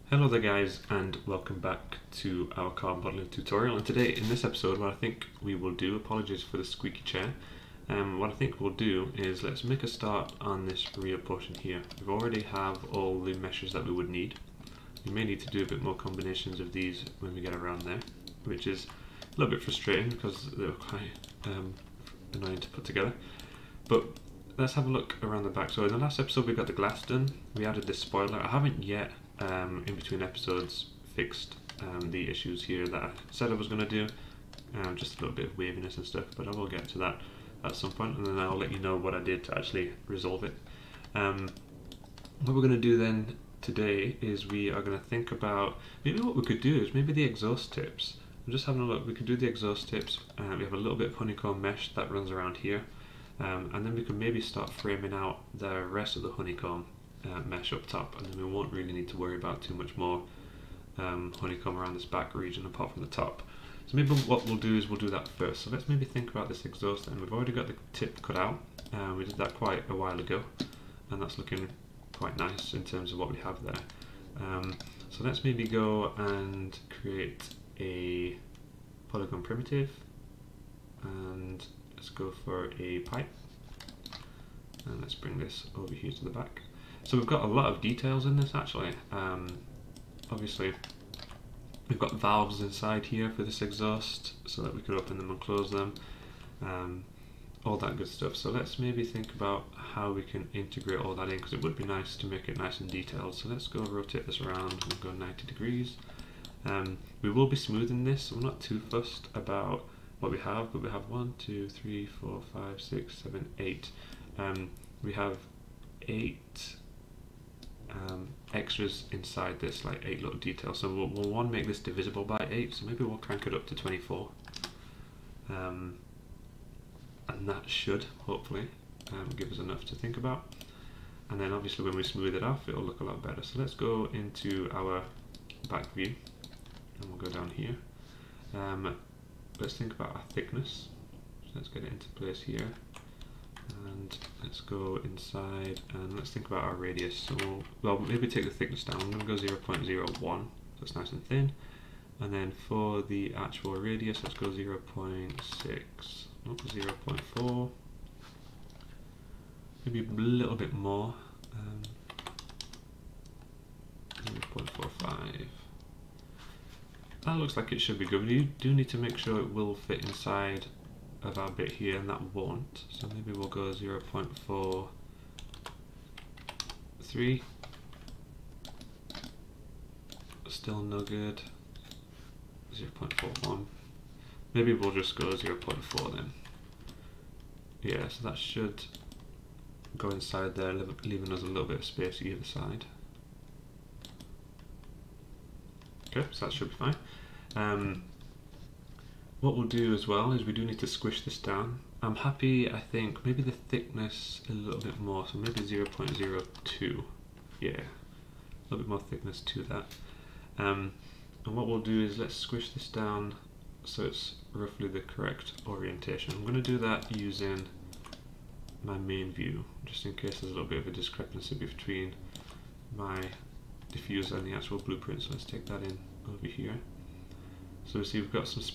Hello there guys, and welcome back to our car modeling tutorial. And today in this episode, what I think we will do, apologies for the squeaky chair, what I think we'll do is let's make a start on this rear portion here. We already have all the meshes that we would need. We may need to do a bit more combinations of these when we get around there, which is a little bit frustrating because they're quite annoying to put together. But let's have a look around the back. So in the last episode we got the glass done, we added this spoiler. I haven't yet in between episodes fixed the issues here that I said I was going to do, just a little bit of waviness and stuff, but I will get to that at some point, and then I'll let you know what I did to actually resolve it. What we're going to do then today is we are going to think about maybe what we could do is maybe the exhaust tips. I'm just having a look. We could do the exhaust tips. We have a little bit of honeycomb mesh that runs around here, and then we could maybe start framing out the rest of the honeycomb mesh up top, and then we won't really need to worry about too much more honeycomb around this back region apart from the top. So maybe what we'll do is we'll do that first. So let's maybe think about this exhaust, and we've already got the tip cut out. We did that quite a while ago, and that's looking quite nice in terms of what we have there. So let's maybe go and create a polygon primitive, and let's go for a pipe, and let's bring this over here to the back. So we've got a lot of details in this actually. Obviously we've got valves inside here for this exhaust so that we could open them and close them, all that good stuff. So let's maybe think about how we can integrate all that in, because it would be nice to make it nice and detailed. So let's go rotate this around and go 90 degrees. We will be smoothing this, so we're not too fussed about what we have, but we have 1, 2, 3, 4, 5, 6, 7, 8. We have 8 extras inside this, like 8 little details. So we'll want to make this divisible by 8, so maybe we'll crank it up to 24. And that should hopefully give us enough to think about. And then obviously when we smooth it off, it'll look a lot better. So let's go into our back view, and we'll go down here. Let's think about our thickness. So let's get it into place here. And let's go inside and let's think about our radius. So we'll maybe take the thickness down. I'm going to go 0.01, so it's nice and thin. And then for the actual radius, let's go 0.6, 0.4, maybe a little bit more, 0.45. That looks like it should be good. We do need to make sure it will fit inside of our bit here, and that won't, so maybe we'll go 0.43. Still no good. 0.41. Maybe we'll just go 0.4 then. Yeah, so that should go inside there, leaving us a little bit of space either side. Okay, so that should be fine. What we'll do as well is we do need to squish this down. I'm happy, I think, maybe the thickness a little bit more, so maybe 0.02. Yeah, a little bit more thickness to that. And what we'll do is let's squish this down so it's roughly the correct orientation. I'm going to do that using my main view, just in case there's a little bit of a discrepancy between my diffuser and the actual blueprint. So let's take that in over here. So we see we've got some space